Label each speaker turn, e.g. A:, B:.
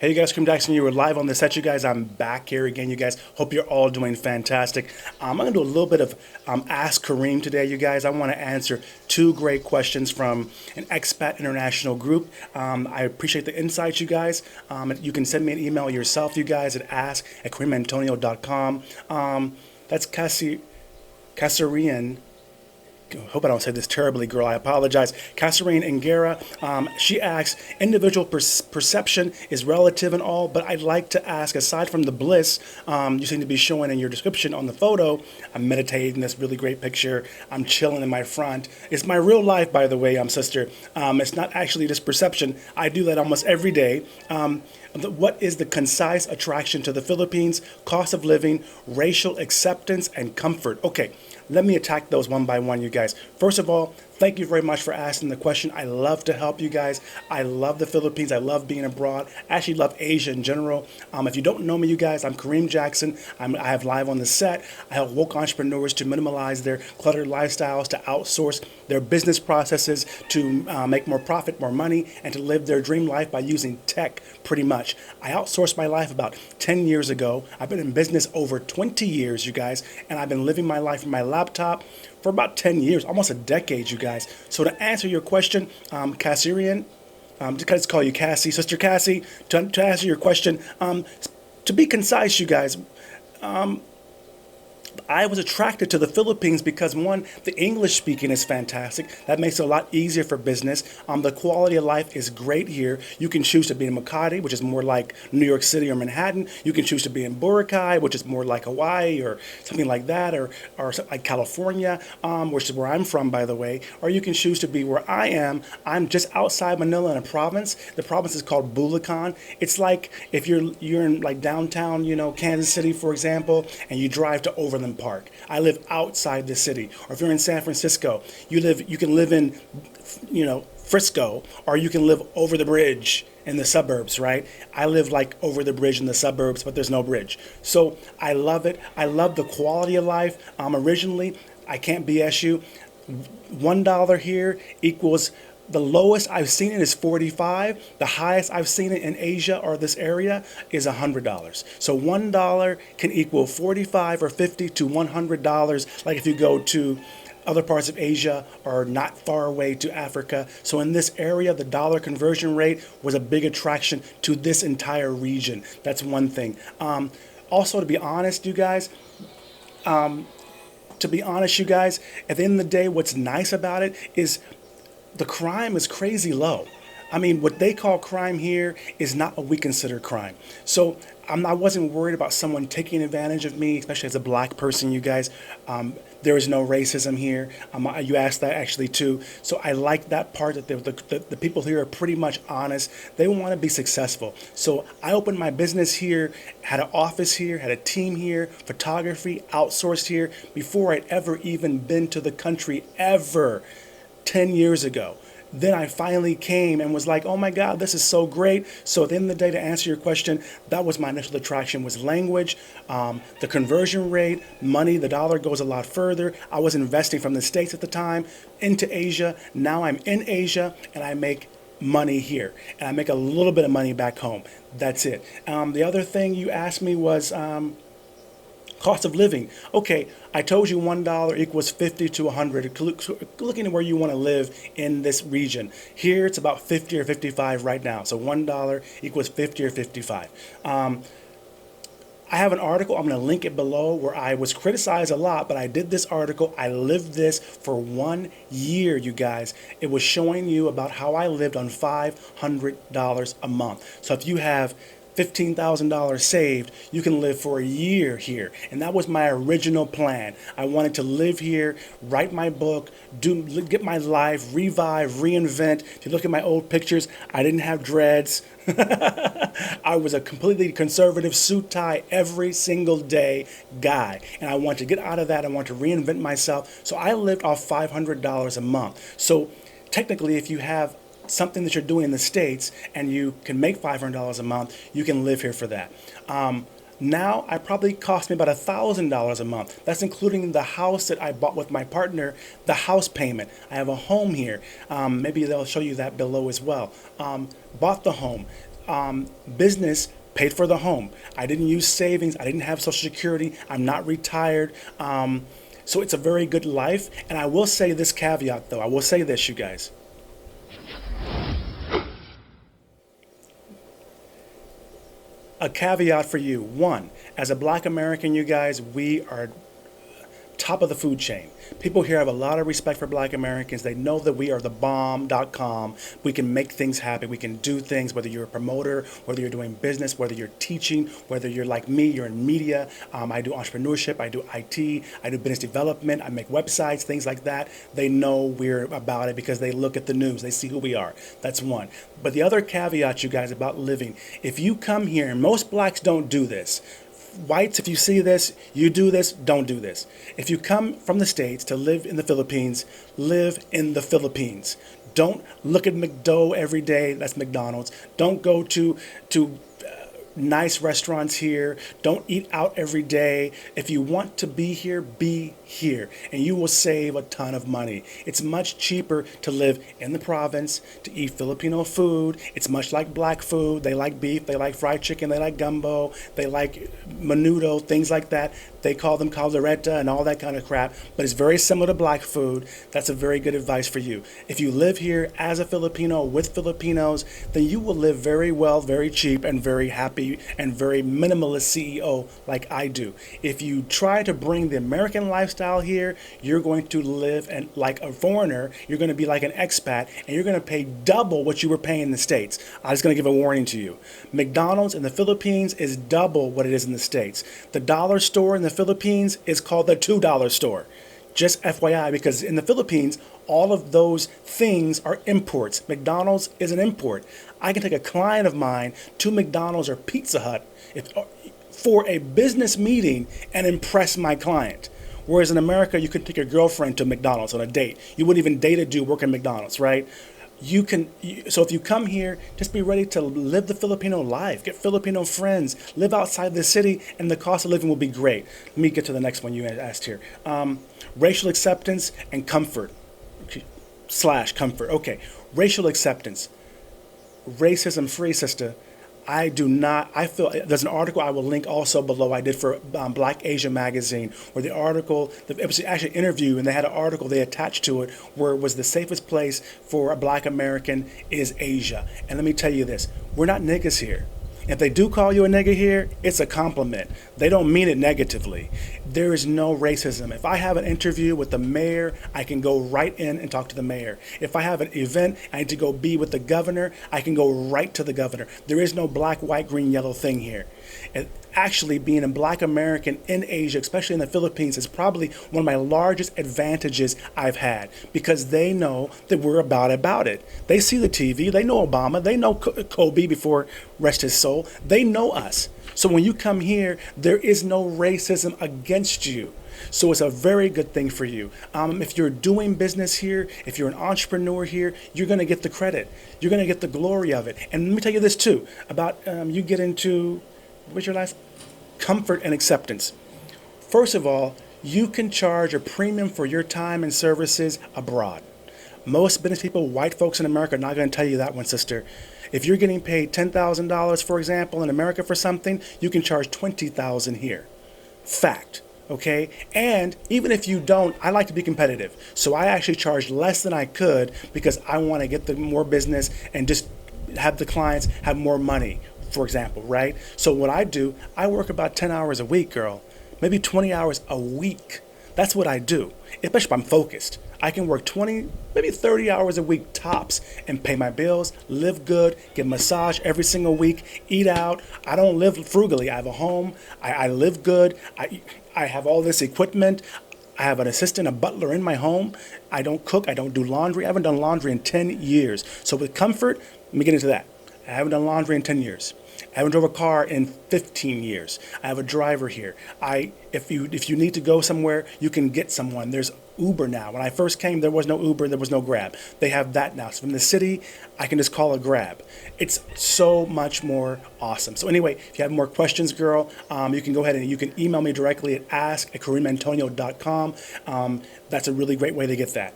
A: Hey, you guys, Kareem Jackson. You were live on the set, you guys. I'm back here again, you guys. Hope you're all doing fantastic. I'm going to do a little bit of Ask Kareem today, you guys. I want to answer two great questions from an expat international group. I appreciate the insights, you guys. You can send me an email yourself, you guys, at ask@kareemantonio.com. That's Kasserian. Hope I don't say this terribly, girl. I apologize. Kasserian Angara, she asks, individual perception is relative and all, but I'd like to ask, aside from the bliss you seem to be showing in your description on the photo, I'm meditating in this really great picture. I'm chilling in my front. It's my real life, by the way, sister. It's not actually this perception. I do that almost every day. What is the concise attraction to the Philippines? Cost of living, racial acceptance, and comfort. Okay, let me attack those one by one, you guys. First of all, thank you very much for asking the question. I love to help you guys. I love the Philippines. I love being abroad. I actually love Asia in general. If you don't know me, you guys, I'm Kareem Jackson. I have live on the set. I help woke entrepreneurs to minimalize their cluttered lifestyles, to outsource their business processes, to make more profit, more money, and to live their dream life by using tech, pretty much. I outsourced my life about 10 years ago. I've been in business over 20 years, you guys, and I've been living my life from my laptop for about 10 years, almost a decade, you guys. So to answer your question, Kasserian, just call you Cassie, Sister Cassie, to answer your question, to be concise, you guys, I was attracted to the Philippines because, one, the English speaking is fantastic. That makes it a lot easier for business. The quality of life is great here. You can choose to be in Makati, which is more like New York City or Manhattan. You can choose to be in Boracay, which is more like Hawaii or something like that, or like California, which is where I'm from, by the way. Or you can choose to be where I am. I'm just outside Manila in a province. The province is called Bulacan. It's like if you're in like downtown, Kansas City, for example, and you drive to Overland Park. I live outside the city. Or if you're in San Francisco, you can live in, Frisco, or you can live over the bridge in the suburbs, right? I live like over the bridge in the suburbs, but there's no bridge. So I love it. I love the quality of life. Originally, I can't BS you. $1 here equals, the lowest I've seen it is 45. The highest I've seen it in Asia or this area is $100. So $1 can equal 45 or 50 to $100. Like if you go to other parts of Asia or not far away to Africa. So in this area, the dollar conversion rate was a big attraction to this entire region. That's one thing. Also, to be honest, you guys, at the end of the day, what's nice about it is the crime is crazy low. I mean, what they call crime here is not what we consider crime. So I wasn't worried about someone taking advantage of me, especially as a black person, you guys. There is no racism here. You asked that actually too. So I like that part that the people here are pretty much honest. They want to be successful. So I opened my business here, had an office here, had a team here, photography, outsourced here, before I'd ever even been to the country ever. 10 years ago. Then I finally came and was like, oh my God, this is so great. So at the end of the day, to answer your question, that was my initial attraction, was language, the conversion rate, money. The dollar goes a lot further. I was investing from the States at the time into Asia. Now I'm in Asia and I make money here. And I make a little bit of money back home. That's it. The other thing you asked me was cost of living. Okay, I told you $1 equals 50 to 100. Looking at where you want to live in this region. Here it's about 50 or 55 right now. So $1 equals 50 or 55. I have an article, I'm going to link it below, where I was criticized a lot, but I did this article. I lived this for 1 year, you guys. It was showing you about how I lived on $500 a month. So if you have $15,000 saved, you can live for a year here. And that was my original plan. I wanted to live here, write my book, get my life, revive, reinvent. If you look at my old pictures, I didn't have dreads. I was a completely conservative suit tie every single day guy. And I want to get out of that. I want to reinvent myself. So I lived off $500 a month. So technically, if you have something that you're doing in the States and you can make $500 a month, you can live here for that. Now, I probably cost me about $1,000 a month. That's including the house that I bought with my partner, the house payment. I have a home here. Maybe they'll show you that below as well. Bought the home. business paid for the home. I didn't use savings. I didn't have Social Security. I'm not retired. So it's a very good life. And I will say this caveat, though. I will say this, you guys. A caveat for you. One, as a black American, you guys, we are top of the food chain. People here have a lot of respect for black Americans. They know that we are the bomb.com. We can make things happen. We can do things, whether you're a promoter, whether you're doing business, whether you're teaching, whether you're like me, you're in media. I do entrepreneurship. I do IT. I do business development. I make websites, things like that. They know we're about it because they look at the news. They see who we are. That's one. But the other caveat, you guys, about living, if you come here, and most blacks don't do this, whites, if you see this, you do this, don't do this. If you come from the States to live in the Philippines, live in the Philippines. Don't look at McDo every day, that's McDonald's. Don't go to nice restaurants here. Don't eat out every day. If you want to be here, and you will save a ton of money. It's much cheaper to live in the province, to eat Filipino food. It's much like black food. They like beef, they like fried chicken, they like gumbo, they like menudo, things like that. They call them caldereta and all that kind of crap, but it's very similar to black food. That's a very good advice for you. If you live here as a Filipino with Filipinos, then you will live very well, very cheap, and very happy, and very minimalist CEO like I do. If you try to bring the American lifestyle here, you're going to live like a foreigner. You're going to be like an expat, and you're going to pay double what you were paying in the States. I'm just going to give a warning to you. McDonald's in the Philippines is double what it is in the States. The dollar store in the Philippines is called the $2 store. Just FYI, because in the Philippines, all of those things are imports. McDonald's is an import. I can take a client of mine to McDonald's or Pizza Hut for a business meeting and impress my client. Whereas in America, you could take your girlfriend to McDonald's on a date. You wouldn't even date a dude working McDonald's, right? So if you come here, just be ready to live the Filipino life, get Filipino friends, live outside the city, and the cost of living will be great. Let me get to the next one you asked here. Racial acceptance and comfort. / comfort. Okay, racial acceptance. Racism free, sister. I feel, there's an article I will link also below I did for Black Asia magazine, where it was actually an interview, and they had an article they attached to it where it was the safest place for a black American is Asia. And let me tell you this, we're not niggas here. If they do call you a nigga here, it's a compliment. They don't mean it negatively. There is no racism. If I have an interview with the mayor, I can go right in and talk to the mayor. If I have an event, I need to go be with the governor, I can go right to the governor. There is no black, white, green, yellow thing here. And actually, being a black American in Asia, especially in the Philippines, is probably one of my largest advantages I've had, because they know that we're about it. They see the TV, they know Obama, they know Kobe, before rest his soul, they know us. So when you come here, there is no racism against you. So it's a very good thing for you. If you're doing business here, if you're an entrepreneur here, you're going to get the credit. You're going to get the glory of it. And let me tell you this too, about you get into, what's your last? Comfort and acceptance. First of all, you can charge a premium for your time and services abroad. Most business people, white folks in America, are not going to tell you that one, sister. If you're getting paid $10,000, for example, in America for something, you can charge $20,000 here. Fact. Okay? And even if you don't, I like to be competitive. So I actually charge less than I could, because I want to get the more business and just have the clients have more money, for example, right? So what I do, I work about 10 hours a week, girl. Maybe 20 hours a week. That's what I do, especially if I'm focused. I can work 20, maybe 30 hours a week tops and pay my bills, live good, get massage every single week, eat out. I don't live frugally. I have a home. I live good. I have all this equipment. I have an assistant, a butler in my home. I don't cook. I don't do laundry. I haven't done laundry in 10 years. So with comfort, let me get into that. I haven't done laundry in 10 years. I haven't drove a car in 15 years. I have a driver here. If you need to go somewhere, you can get someone. There's Uber now. When I first came, there was no Uber, there was no Grab. They have that now. So from the city, I can just call a Grab. It's so much more awesome. So anyway, if you have more questions, girl, you can go ahead and you can email me directly at ask@kareemantonio.com. That's a really great way to get that.